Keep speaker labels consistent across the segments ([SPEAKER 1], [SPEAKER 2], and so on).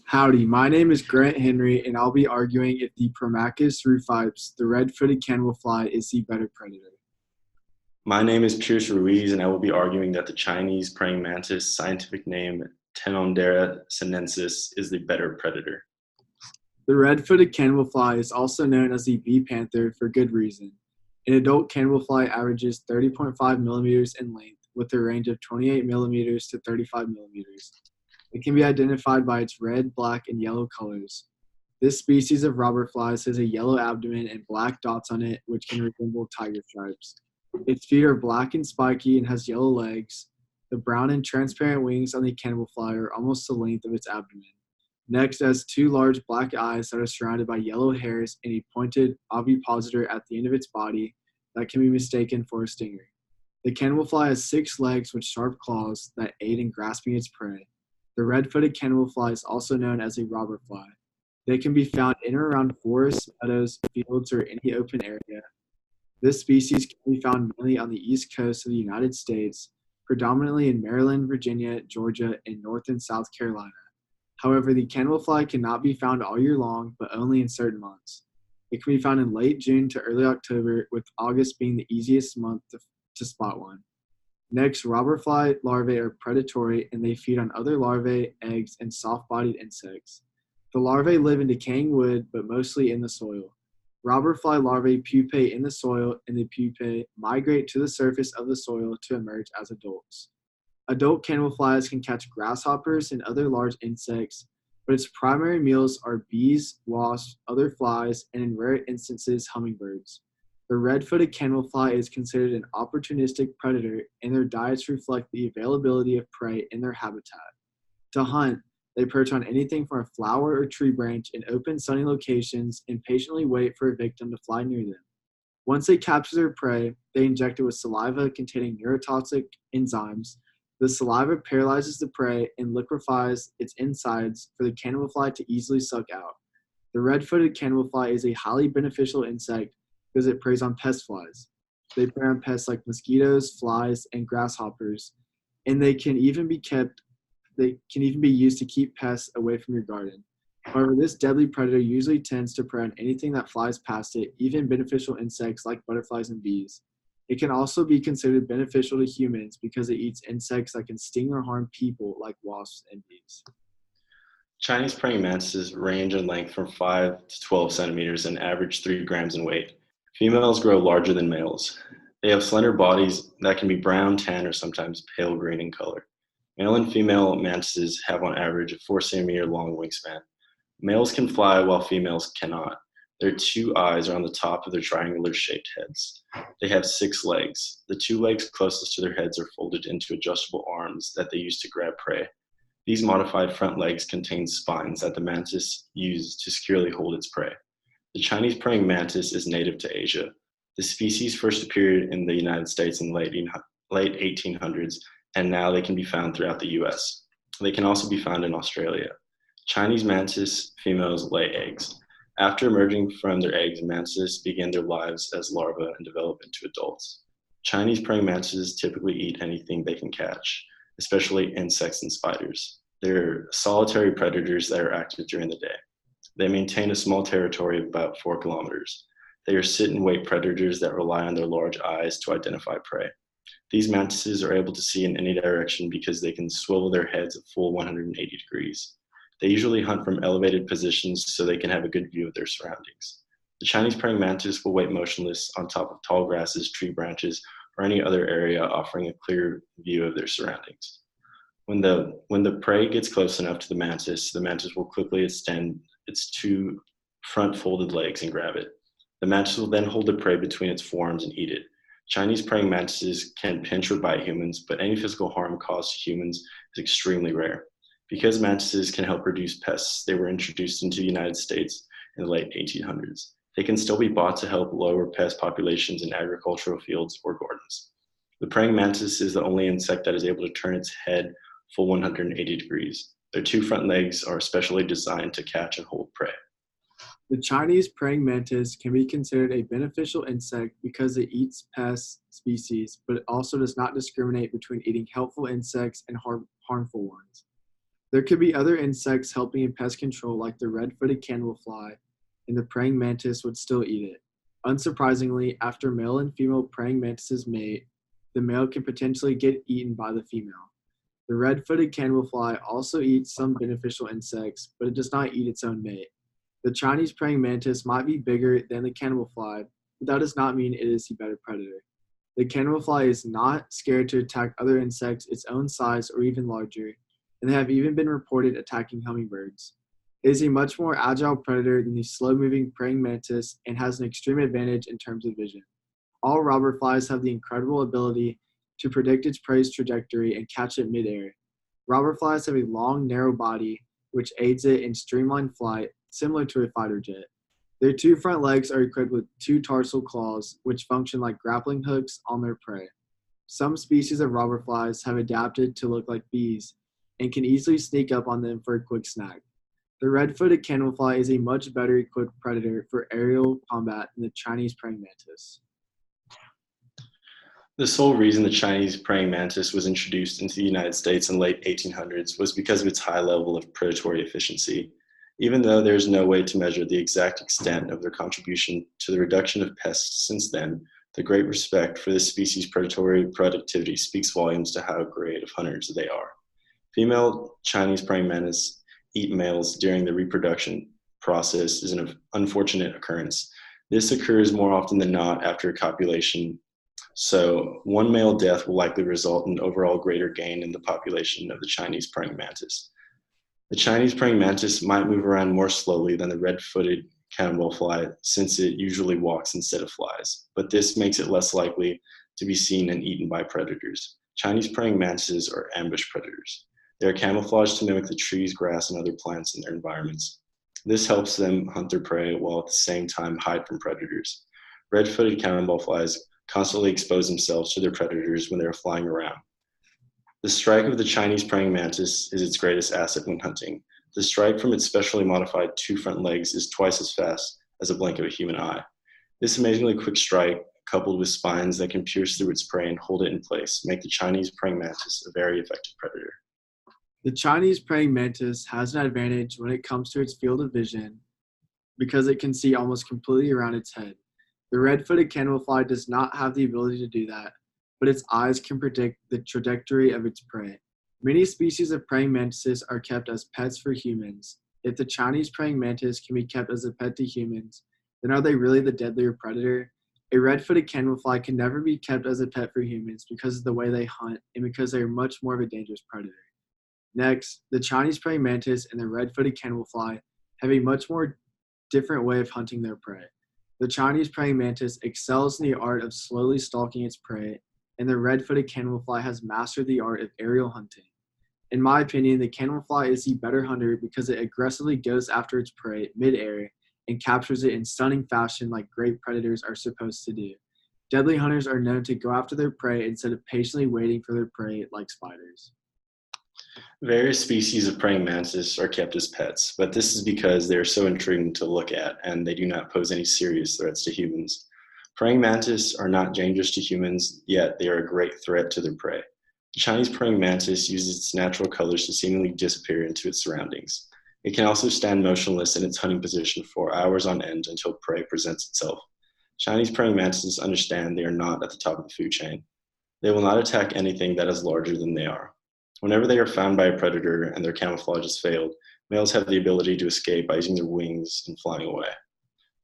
[SPEAKER 1] Howdy, my name is Grant Henry, and I'll be arguing if the Promachus Rufipes, the red-footed cannibalfly, is the better predator.
[SPEAKER 2] My name is Pierce Ruiz, and I will be arguing that the Chinese praying mantis, scientific name Tenodera sinensis, is the better predator.
[SPEAKER 1] The red-footed cannibalfly is also known as the bee panther for good reason. An adult cannibalfly averages 30.5 millimeters in length, with a range of 28 millimeters to 35 millimeters. It can be identified by its red, black, and yellow colors. This species of robber flies has a yellow abdomen and black dots on it, which can resemble tiger stripes. Its feet are black and spiky and has yellow legs. The brown and transparent wings on the cannibalfly are almost the length of its abdomen. Next, it has two large black eyes that are surrounded by yellow hairs and a pointed ovipositor at the end of its body that can be mistaken for a stinger. The cannibalfly has 6 legs with sharp claws that aid in grasping its prey. The red-footed cannibalfly is also known as a robber fly. They can be found in or around forests, meadows, fields, or any open area. This species can be found mainly on the east coast of the United States, predominantly in Maryland, Virginia, Georgia, and North and South Carolina. However, the cannibalfly cannot be found all year long, but only in certain months. It can be found in late June to early October, with August being the easiest month to spot one. Next, robber fly larvae are predatory and they feed on other larvae, eggs, and soft-bodied insects. The larvae live in decaying wood, but mostly in the soil. Robber fly larvae pupate in the soil, and the pupae migrate to the surface of the soil to emerge as adults. Adult cannibalflies can catch grasshoppers and other large insects, but its primary meals are bees, wasps, other flies, and in rare instances, hummingbirds. The red-footed cannibalfly is considered an opportunistic predator, and their diets reflect the availability of prey in their habitat. To hunt, they perch on anything from a flower or tree branch in open, sunny locations and patiently wait for a victim to fly near them. Once they capture their prey, they inject it with saliva containing neurotoxic enzymes. The saliva paralyzes the prey and liquefies its insides for the cannibalfly to easily suck out. The red-footed cannibalfly is a highly beneficial insect because it preys on pest flies. They prey on pests like mosquitoes, flies, and grasshoppers, and they can even be used to keep pests away from your garden. However, this deadly predator usually tends to prey on anything that flies past it, even beneficial insects like butterflies and bees. It can also be considered beneficial to humans because it eats insects that can sting or harm people like wasps and bees.
[SPEAKER 2] Chinese praying mantises range in length from 5 to 12 centimeters and average 3 grams in weight. Females grow larger than males. They have slender bodies that can be brown, tan, or sometimes pale green in color. Male and female mantises have on average a 4 centimeter long wingspan. Males can fly while females cannot. Their 2 eyes are on the top of their triangular shaped heads. They have 6 legs. The 2 legs closest to their heads are folded into adjustable arms that they use to grab prey. These modified front legs contain spines that the mantis uses to securely hold its prey. The Chinese praying mantis is native to Asia. The species first appeared in the United States in late 1800s, and now they can be found throughout the US. They can also be found in Australia. Chinese mantis females lay eggs. After emerging from their eggs, mantises begin their lives as larvae and develop into adults. Chinese praying mantises typically eat anything they can catch, especially insects and spiders. They're solitary predators that are active during the day. They maintain a small territory of about 4 kilometers. They are sit-and-wait predators that rely on their large eyes to identify prey. These mantises are able to see in any direction because they can swivel their heads a full 180 degrees. They usually hunt from elevated positions so they can have a good view of their surroundings. The Chinese praying mantis will wait motionless on top of tall grasses, tree branches, or any other area offering a clear view of their surroundings. When the prey gets close enough to the mantis will quickly extend its 2 front folded legs and grab it. The mantis will then hold the prey between its forearms and eat it. Chinese praying mantises can pinch or bite humans, but any physical harm caused to humans is extremely rare. Because mantises can help reduce pests, they were introduced into the United States in the late 1800s. They can still be bought to help lower pest populations in agricultural fields or gardens. The praying mantis is the only insect that is able to turn its head full 180 degrees. Their 2 front legs are specially designed to catch and hold prey.
[SPEAKER 1] The Chinese praying mantis can be considered a beneficial insect because it eats pest species, but it also does not discriminate between eating helpful insects and harmful ones. There could be other insects helping in pest control, like the red-footed cannibal-fly, and the praying mantis would still eat it. Unsurprisingly, after male and female praying mantises mate, the male can potentially get eaten by the female. The red-footed cannibal-fly also eats some beneficial insects, but it does not eat its own mate. The Chinese praying mantis might be bigger than the cannibal-fly, but that does not mean it is the better predator. The cannibal-fly is not scared to attack other insects its own size or even larger, and they have even been reported attacking hummingbirds. It is a much more agile predator than the slow-moving praying mantis and has an extreme advantage in terms of vision. All robber flies have the incredible ability to predict its prey's trajectory and catch it midair. Robber flies have a long, narrow body, which aids it in streamlined flight, similar to a fighter jet. Their two front legs are equipped with two tarsal claws, which function like grappling hooks on their prey. Some species of robber flies have adapted to look like bees and can easily sneak up on them for a quick snack. The red-footed cannibal is a much better equipped predator for aerial combat than the Chinese praying mantis.
[SPEAKER 2] The sole reason the Chinese praying mantis was introduced into the United States in the late 1800s was because of its high level of predatory efficiency. Even though there is no way to measure the exact extent of their contribution to the reduction of pests since then, the great respect for this species' predatory productivity speaks volumes to how great of hunters they are. Female Chinese praying mantis eat males during the reproduction process is an unfortunate occurrence. This occurs more often than not after copulation, so one male death will likely result in overall greater gain in the population of the Chinese praying mantis. The Chinese praying mantis might move around more slowly than the red-footed Cannibalfly since it usually walks instead of flies, but this makes it less likely to be seen and eaten by predators. Chinese praying mantises are ambush predators. They are camouflaged to mimic the trees, grass, and other plants in their environments. This helps them hunt their prey while at the same time hide from predators. Red-footed cannibalflies constantly expose themselves to their predators when they are flying around. The strike of the Chinese praying mantis is its greatest asset when hunting. The strike from its specially modified two front legs is twice as fast as a blink of a human eye. This amazingly quick strike, coupled with spines that can pierce through its prey and hold it in place, make the Chinese praying mantis a very effective predator.
[SPEAKER 1] The Chinese praying mantis has an advantage when it comes to its field of vision because it can see almost completely around its head. The red-footed cannibalfly does not have the ability to do that, but its eyes can predict the trajectory of its prey. Many species of praying mantises are kept as pets for humans. If the Chinese praying mantis can be kept as a pet to humans, then are they really the deadlier predator? A red-footed cannibalfly can never be kept as a pet for humans because of the way they hunt and because they are much more of a dangerous predator. Next, the Chinese praying mantis and the red-footed cannibalfly have a much more different way of hunting their prey. The Chinese praying mantis excels in the art of slowly stalking its prey, and the red-footed cannibalfly has mastered the art of aerial hunting. In my opinion, the cannibalfly is the better hunter because it aggressively goes after its prey mid-air and captures it in stunning fashion like great predators are supposed to do. Deadly hunters are known to go after their prey instead of patiently waiting for their prey like spiders.
[SPEAKER 2] Various species of praying mantis are kept as pets, but this is because they are so intriguing to look at and they do not pose any serious threats to humans. Praying mantis are not dangerous to humans, yet they are a great threat to their prey. The Chinese praying mantis uses its natural colors to seemingly disappear into its surroundings. It can also stand motionless in its hunting position for hours on end until prey presents itself. Chinese praying mantises understand they are not at the top of the food chain. They will not attack anything that is larger than they are. Whenever they are found by a predator and their camouflage has failed, males have the ability to escape by using their wings and flying away.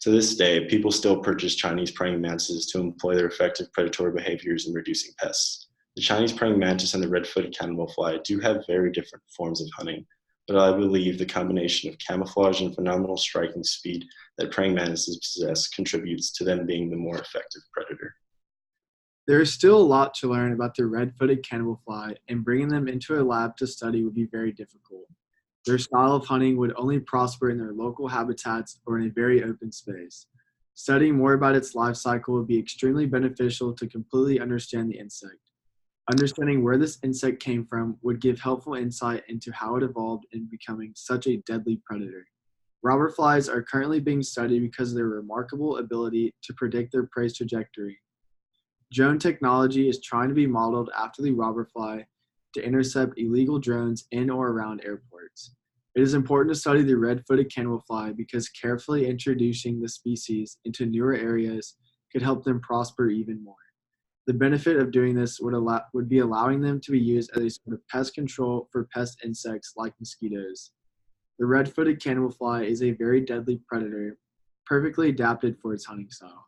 [SPEAKER 2] To this day, people still purchase Chinese praying mantises to employ their effective predatory behaviors in reducing pests. The Chinese praying mantis and the red-footed cannibalfly do have very different forms of hunting, but I believe the combination of camouflage and phenomenal striking speed that praying mantises possess contributes to them being the more effective predator.
[SPEAKER 1] There is still a lot to learn about the red-footed cannibalfly, and bringing them into a lab to study would be very difficult. Their style of hunting would only prosper in their local habitats or in a very open space. Studying more about its life cycle would be extremely beneficial to completely understand the insect. Understanding where this insect came from would give helpful insight into how it evolved in becoming such a deadly predator. Robber flies are currently being studied because of their remarkable ability to predict their prey's trajectory. Drone technology is trying to be modeled after the robber fly to intercept illegal drones in or around airports. It is important to study the red-footed cannibalfly because carefully introducing the species into newer areas could help them prosper even more. The benefit of doing this would be allowing them to be used as a sort of pest control for pest insects like mosquitoes. The red-footed cannibalfly is a very deadly predator, perfectly adapted for its hunting style.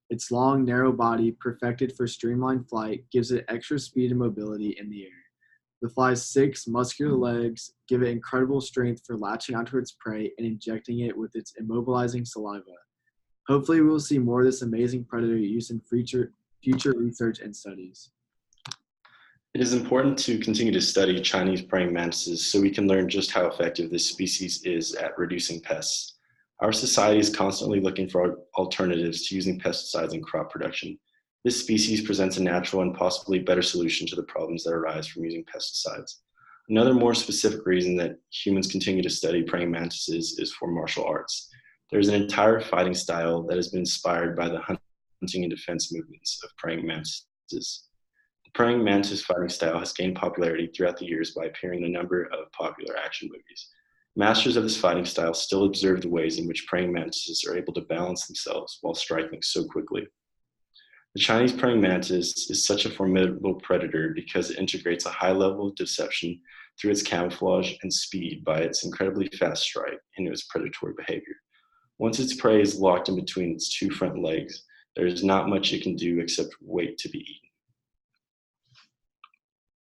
[SPEAKER 1] Its long, narrow body, perfected for streamlined flight, gives it extra speed and mobility in the air. The fly's 6 muscular legs give it incredible strength for latching onto its prey and injecting it with its immobilizing saliva. Hopefully, we will see more of this amazing predator used in future research and studies.
[SPEAKER 2] It is important to continue to study Chinese praying mantises so we can learn just how effective this species is at reducing pests. Our society is constantly looking for alternatives to using pesticides in crop production. This species presents a natural and possibly better solution to the problems that arise from using pesticides. Another more specific reason that humans continue to study praying mantises is for martial arts. There's an entire fighting style that has been inspired by the hunting and defense movements of praying mantises. The praying mantis fighting style has gained popularity throughout the years by appearing in a number of popular action movies. Masters of this fighting style still observe the ways in which praying mantises are able to balance themselves while striking so quickly. The Chinese praying mantis is such a formidable predator because it integrates a high level of deception through its camouflage and speed by its incredibly fast strike into its predatory behavior. Once its prey is locked in between its 2 front legs, there is not much it can do except wait to be eaten.